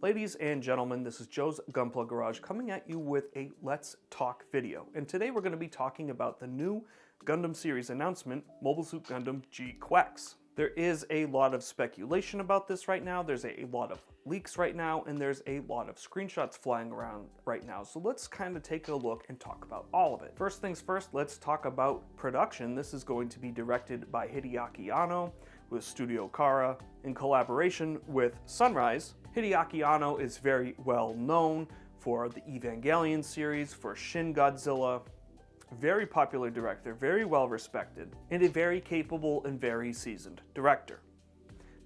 Ladies and gentlemen, this is Joe's Gunpla Garage coming at you with a Let's Talk video. And today we're going to be talking about the new Gundam series announcement, Mobile Suit Gundam Gquuuuuux. There is a lot of speculation about this right now, there's a lot of leaks right now, and there's a lot of screenshots flying around right now. So let's kind of take a look and talk about all of it. First things first, let's talk about production. This is going to be directed by Hideaki Anno with Studio Khara in collaboration with Sunrise. Hideaki Anno is very well known for the Evangelion series, for Shin Godzilla. Very popular director, very well respected, and a very capable and very seasoned director.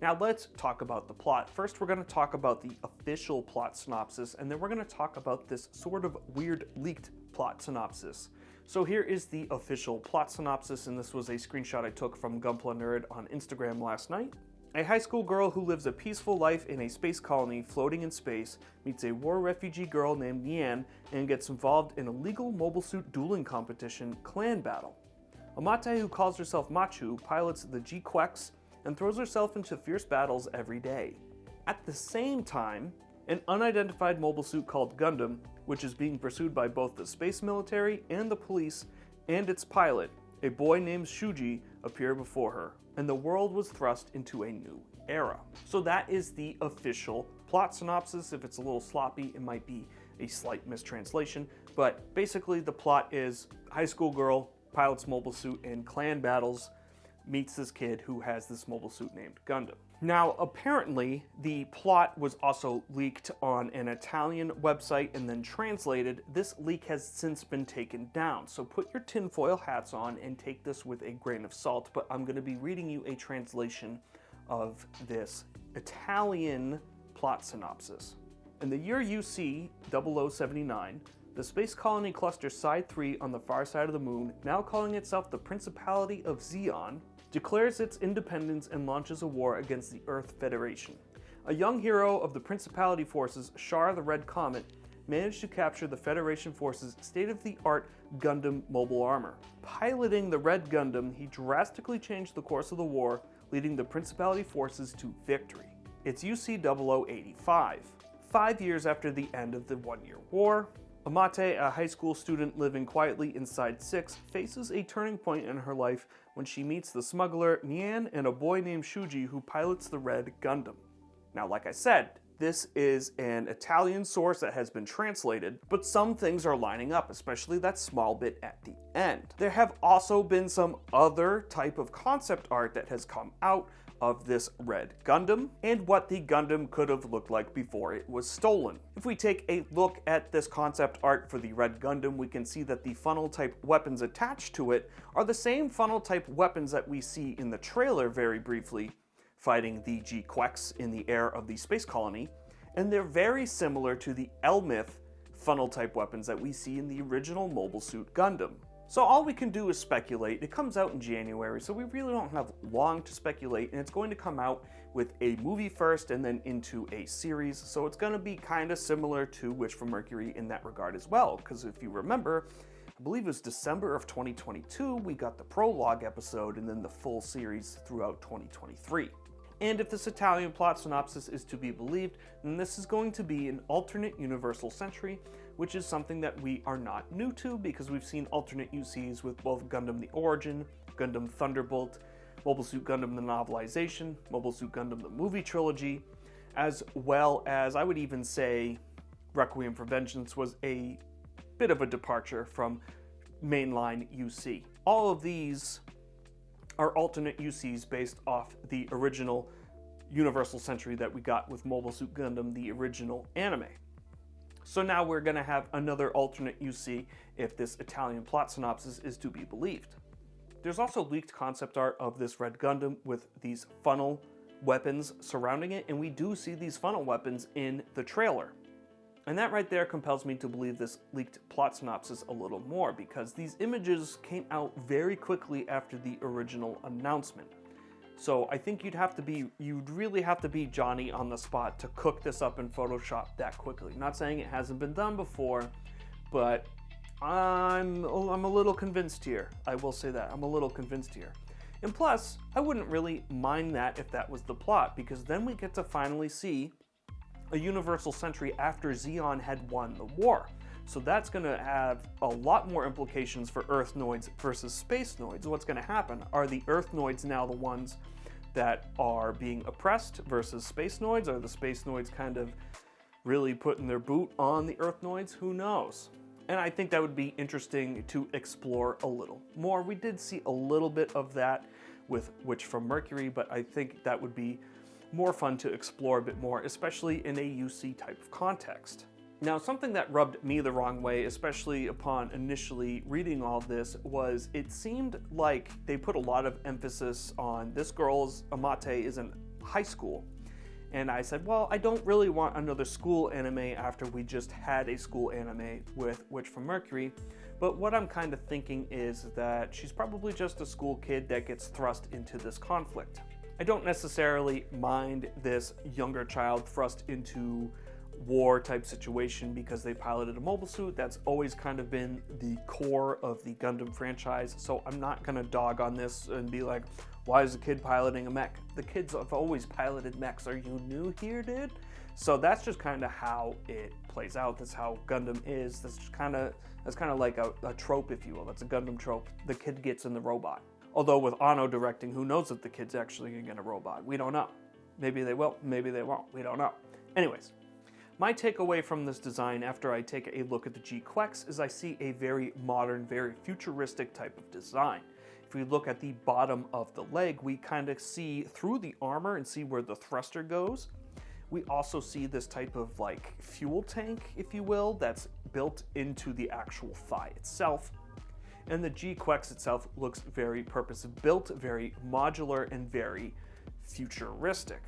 Now let's talk about the plot. First we're going to talk about the official plot synopsis, and then we're going to talk about this sort of weird leaked plot synopsis. So here is the official plot synopsis, and this was a screenshot I took from Gunpla Nerd on Instagram last night. A high school girl who lives a peaceful life in a space colony floating in space meets a war refugee girl named Nian and gets involved in a legal mobile suit dueling competition clan battle. Amate, who calls herself Machu, pilots the Gquuuuuux and throws herself into fierce battles every day. At the same time, an unidentified mobile suit called Gundam, which is being pursued by both the space military and the police, and its pilot, a boy named Shuji, appear before her, and the world was thrust into a new era. So that is the official plot synopsis. If it's a little sloppy, it might be a slight mistranslation, but basically the plot is high school girl pilots mobile suit in clan battles, meets this kid who has this mobile suit named Gundam. Now, apparently, the plot was also leaked on an Italian website and then translated. This leak has since been taken down, so put your tinfoil hats on and take this with a grain of salt, but I'm going to be reading you a translation of this Italian plot synopsis. In the year UC 0079, the space colony cluster Psi 3 on the far side of the moon, now calling itself the Principality of Zeon, declares its independence and launches a war against the Earth Federation. A young hero of the Principality forces, Char the Red Comet, managed to capture the Federation forces' state-of-the-art Gundam mobile armor. Piloting the Red Gundam, he drastically changed the course of the war, leading the Principality forces to victory. It's UC 0085. 5 years after the end of the one-year war, Amate, a high school student living quietly inside 6, faces a turning point in her life when she meets the smuggler Nian and a boy named Shuji who pilots the Red Gundam. Now, like I said, this is an Italian source that has been translated, but some things are lining up, especially that small bit at the end. There have also been some other type of concept art that has come out of this Red Gundam and what the Gundam could have looked like before it was stolen. If we take a look at this concept art for the Red Gundam, we can see that the funnel type weapons attached to it are the same funnel type weapons that we see in the trailer very briefly, fighting the Gquuuuuux in the air of the space colony, and they're very similar to the Elmith funnel type weapons that we see in the original Mobile Suit Gundam. So all we can do is speculate. It comes out in January, so we really don't have long to speculate, and it's going to come out with a movie first and then into a series, so it's going to be kind of similar to Wish for Mercury in that regard as well, because if you remember, I believe it was December of 2022, we got the prologue episode and then the full series throughout 2023. And if this Italian plot synopsis is to be believed, then this is going to be an alternate universal century, which is something that we are not new to because we've seen alternate UCs with both Gundam the Origin, Gundam Thunderbolt, Mobile Suit Gundam the novelization, Mobile Suit Gundam the movie trilogy, as well as I would even say Requiem for Vengeance was a bit of a departure from mainline UC. All of these are alternate UCs based off the original Universal Century that we got with Mobile Suit Gundam, the original anime. So now we're going to have another alternate UC if this Italian plot synopsis is to be believed. There's also leaked concept art of this Red Gundam with these funnel weapons surrounding it, and we do see these funnel weapons in the trailer. And that right there compels me to believe this leaked plot synopsis a little more, because these images came out very quickly after the original announcement. So I think you'd really have to be Johnny on the spot to cook this up in Photoshop that quickly. Not saying it hasn't been done before, but I'm a little convinced here. I will say that, I'm a little convinced here. And plus, I wouldn't really mind that if that was the plot, because then we get to finally see a universal century after Zeon had won the war. So that's going to have a lot more implications for Earthnoids versus Spacenoids. What's going to happen? Are the Earthnoids now the ones that are being oppressed versus Spacenoids? Are the Spacenoids kind of really putting their boot on the Earthnoids? Who knows? And I think that would be interesting to explore a little more. We did see a little bit of that with Witch from Mercury, but I think that would be more fun to explore a bit more, especially in a UC type of context. Now, something that rubbed me the wrong way, especially upon initially reading all this, was it seemed like they put a lot of emphasis on this girl's Amate is in high school. And I said, well, I don't really want another school anime after we just had a school anime with Witch from Mercury. But what I'm kind of thinking is that she's probably just a school kid that gets thrust into this conflict. I don't necessarily mind this younger child thrust into war type situation because they piloted a mobile suit. That's always kind of been the core of the Gundam franchise, so I'm not gonna dog on this and be like, why is a kid piloting a mech? The kids have always piloted mechs. Are you new here, dude? So that's just kind of how it plays out. That's how Gundam is. That's kind of like a trope, if you will. That's a Gundam trope. The kid gets in the robot. Although with Anno directing, who knows if the kid's actually gonna get a robot? We don't know. Maybe they will, maybe they won't. We don't know. Anyways, my takeaway from this design after I take a look at the Gquuuuuux is I see a very modern, very futuristic type of design. If we look at the bottom of the leg, we kind of see through the armor and see where the thruster goes. We also see this type of like fuel tank, if you will, that's built into the actual thigh itself. And the Gquuuuuux itself looks very purpose-built, very modular, and very futuristic.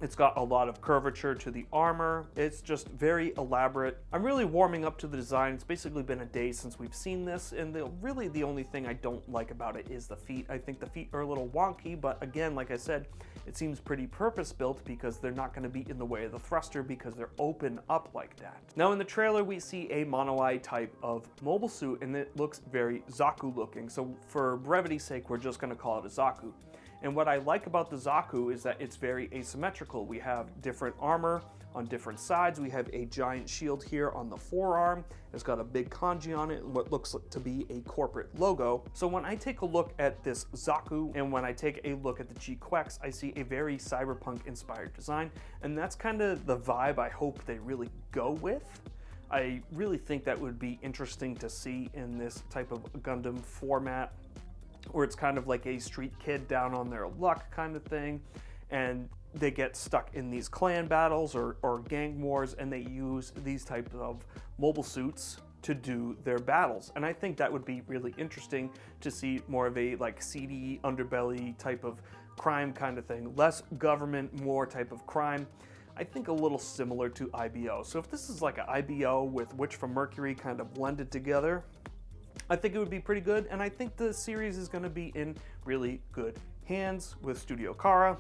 It's got a lot of curvature to the armor. It's just very elaborate. I'm really warming up to the design. It's basically been a day since we've seen this, and really the only thing I don't like about it is the feet. I think the feet are a little wonky, but again, like I said, it seems pretty purpose-built because they're not going to be in the way of the thruster because they're open up like that. Now in the trailer, we see a mono-eye type of mobile suit, and it looks very Zaku looking. So for brevity's sake, we're just going to call it a Zaku. And what I like about the Zaku is that it's very asymmetrical. We have different armor on different sides. We have a giant shield here on the forearm. It's got a big kanji on it, what looks to be a corporate logo. So when I take a look at this Zaku and when I take a look at the Gquuuuuux, I see a very cyberpunk inspired design. And that's kind of the vibe I hope they really go with. I really think that would be interesting to see in this type of Gundam format, where it's kind of like a street kid down on their luck kind of thing, and they get stuck in these clan battles or gang wars, and they use these types of mobile suits to do their battles. And I think that would be really interesting to see more of a like seedy underbelly type of crime kind of thing. Less government, more type of crime. I think a little similar to IBO. So if this is like an IBO with Witch from Mercury kind of blended together, I think it would be pretty good, and I think the series is going to be in really good hands with Studio Khara,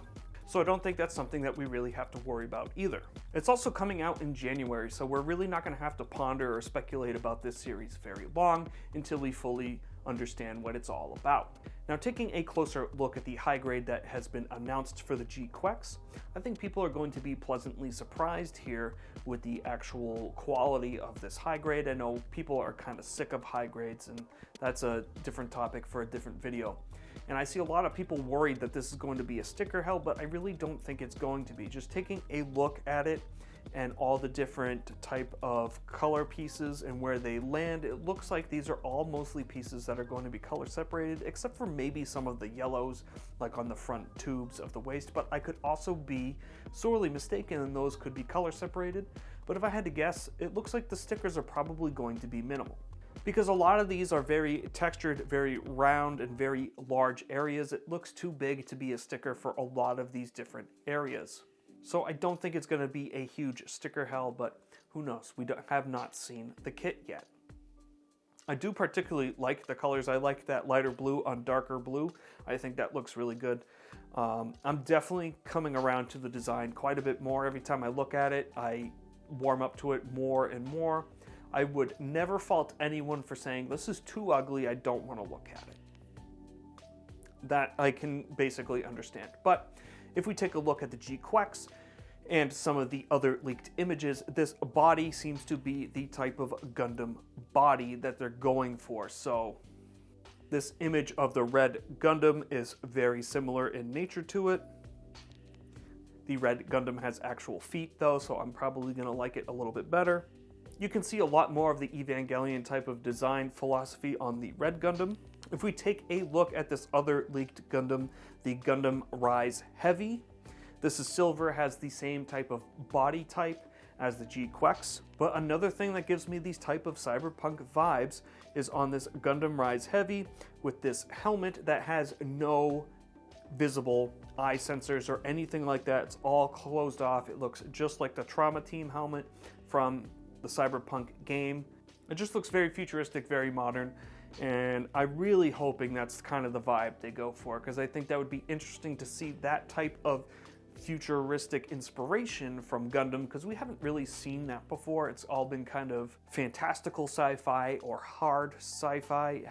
so I don't think that's something that we really have to worry about either. It's also coming out in January, so we're really not going to have to ponder or speculate about this series very long until we fully understand what it's all about. Now, taking a closer look at the high grade that has been announced for the Gquuuuuux, I think people are going to be pleasantly surprised here with the actual quality of this high grade. I know people are kind of sick of high grades, and that's a different topic for a different video. And I see a lot of people worried that this is going to be a sticker hell, but I really don't think it's going to be. Just taking a look at it and all the different type of color pieces and where they land, it looks like these are all mostly pieces that are going to be color separated, except for maybe some of the yellows, like on the front tubes of the waist, but I could also be sorely mistaken and those could be color separated. But if I had to guess, it looks like the stickers are probably going to be minimal, because a lot of these are very textured, very round, and very large areas. It looks too big to be a sticker for a lot of these different areas. So I don't think it's going to be a huge sticker hell, but who knows? We have not seen the kit yet. I do particularly like the colors. I like that lighter blue on darker blue. I think that looks really good. I'm definitely coming around to the design quite a bit more. Every time I look at it, I warm up to it more and more. I would never fault anyone for saying, this is too ugly, I don't want to look at it. That I can basically understand. But if we take a look at the Gquuuuuux, and some of the other leaked images, this body seems to be the type of Gundam body that they're going for. So this image of the red Gundam is very similar in nature to it. The red Gundam has actual feet though, so I'm probably going to like it a little bit better. You can see a lot more of the Evangelion type of design philosophy on the red Gundam. If we take a look at this other leaked Gundam, the Gundam Rise Heavy, this is silver, has the same type of body type as the Gquuuuuux. But another thing that gives me these type of cyberpunk vibes is on this Gundam Rise Heavy with this helmet that has no visible eye sensors or anything like that. It's all closed off. It looks just like the Trauma Team helmet from the cyberpunk game. It just looks very futuristic, very modern, and I'm really hoping that's kind of the vibe they go for, because I think that would be interesting to see that type of futuristic inspiration from Gundam, because we haven't really seen that before. It's all been kind of fantastical sci-fi or hard sci-fi.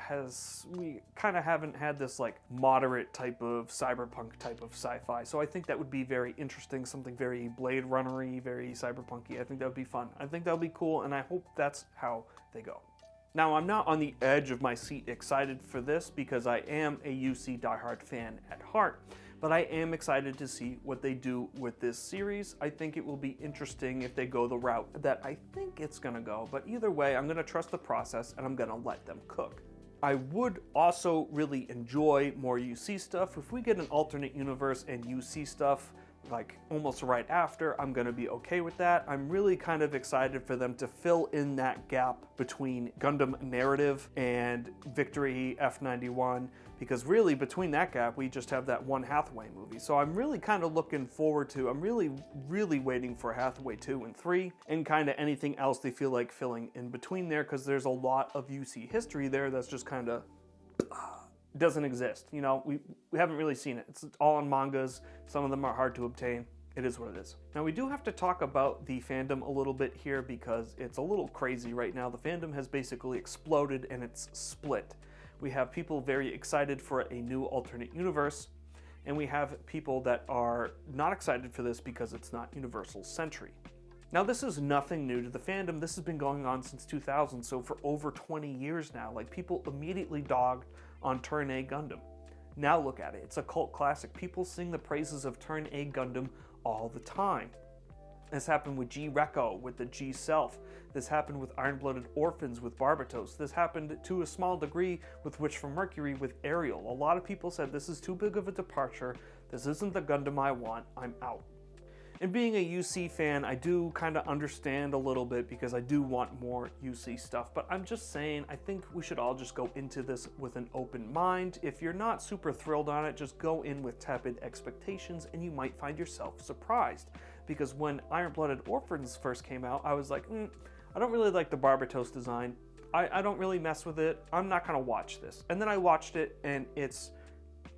We kind of haven't had this like moderate type of cyberpunk type of sci-fi. So I think that would be very interesting, something very Blade Runner-y, very cyberpunky. I think that would be fun. I think that would be cool, and I hope that's how they go. Now, I'm not on the edge of my seat excited for this because I am a UC diehard fan at heart, but I am excited to see what they do with this series. I think it will be interesting if they go the route that I think it's gonna go, but either way, I'm gonna trust the process and I'm gonna let them cook. I would also really enjoy more UC stuff. If we get an alternate universe and UC stuff like almost right after, I'm gonna be okay with that. I'm really kind of excited for them to fill in that gap between Gundam Narrative and Victory F91, because really between that gap, we just have that one Hathaway movie. So I'm really kind of looking forward to, I'm really waiting for Hathaway 2 and 3 and kind of anything else they feel like filling in between there, because there's a lot of UC history there that's just kind of doesn't exist. You know, we haven't really seen it. It's all in mangas. Some of them are hard to obtain. It is what it is. Now, we do have to talk about the fandom a little bit here because it's a little crazy right now. The fandom has basically exploded and it's split. We have people very excited for a new alternate universe, and we have people that are not excited for this because it's not Universal Century. Now, this is nothing new to the fandom. This has been going on since 2000, so for over 20 years now. Like, people immediately dogged on Turn A Gundam. Now look at it. It's a cult classic. People sing the praises of Turn A Gundam all the time. This happened with G-Reco, with the G-Self. This happened with Iron-Blooded Orphans, with Barbatos. This happened to a small degree with Witch from Mercury, with Ariel. A lot of people said, this is too big of a departure. This isn't the Gundam I want. I'm out. And being a UC fan, I do kind of understand a little bit because I do want more UC stuff, but I'm just saying, I think we should all just go into this with an open mind. If you're not super thrilled on it, just go in with tepid expectations and you might find yourself surprised. Because when Iron-Blooded Orphans first came out, I was like, I don't really like the Barbatos design. I don't really mess with it. I'm not gonna watch this. And then I watched it and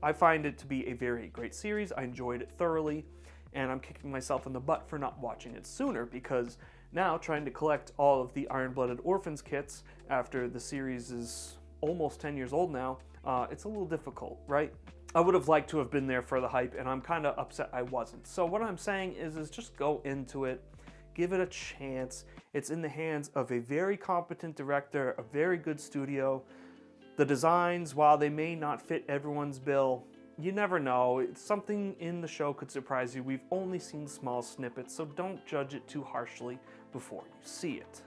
I find it to be a very great series. I enjoyed it thoroughly. And I'm kicking myself in the butt for not watching it sooner, because now trying to collect all of the Iron-Blooded Orphans kits after the series is almost 10 years old now, it's a little difficult, right? I would have liked to have been there for the hype, and I'm kind of upset I wasn't. So what I'm saying is just go into it, give it a chance. It's in the hands of a very competent director, a very good studio. The designs, while they may not fit everyone's bill, you never know. Something in the show could surprise you. We've only seen small snippets, so don't judge it too harshly before you see it.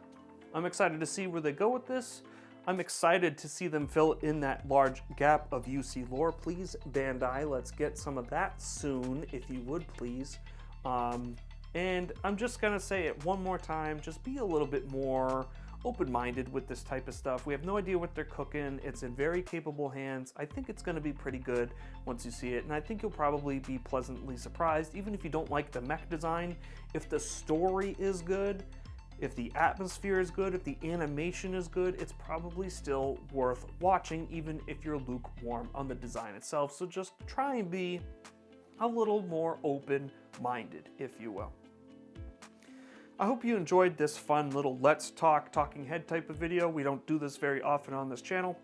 I'm excited to see where they go with this. I'm excited to see them fill in that large gap of UC lore. Please, Bandai, let's get some of that soon, if you would, please. And I'm just gonna say it one more time, just be a little bit more open-minded with this type of stuff. We have no idea what they're cooking. It's in very capable hands. I think it's going to be pretty good once you see it, and I think you'll probably be pleasantly surprised, even if you don't like the mech design. If the story is good, if the atmosphere is good, if the animation is good, it's probably still worth watching, even if you're lukewarm on the design itself. So just try and be a little more open-minded, if you will. I hope you enjoyed this fun little Let's Talk talking head type of video. We don't do this very often on this channel.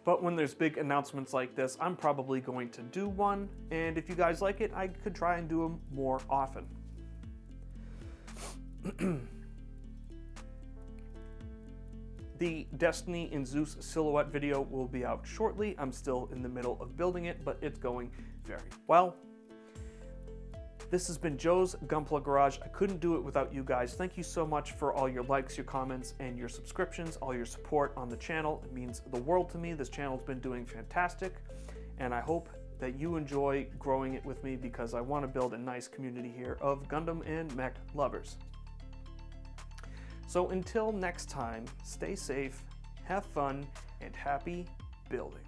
But when there's big announcements like this, I'm probably going to do one, and if you guys like it, I could try and do them more often. The Destiny and Zeus silhouette video will be out shortly. I'm still in the middle of building it, but it's going very well. This has been Joe's Gunpla Garage. I couldn't do it without you guys. Thank you so much for all your likes, your comments, and your subscriptions, all your support on the channel. It means the world to me. This channel's been doing fantastic, and I hope that you enjoy growing it with me because I want to build a nice community here of Gundam and mech lovers. So until next time, stay safe, have fun, and happy building.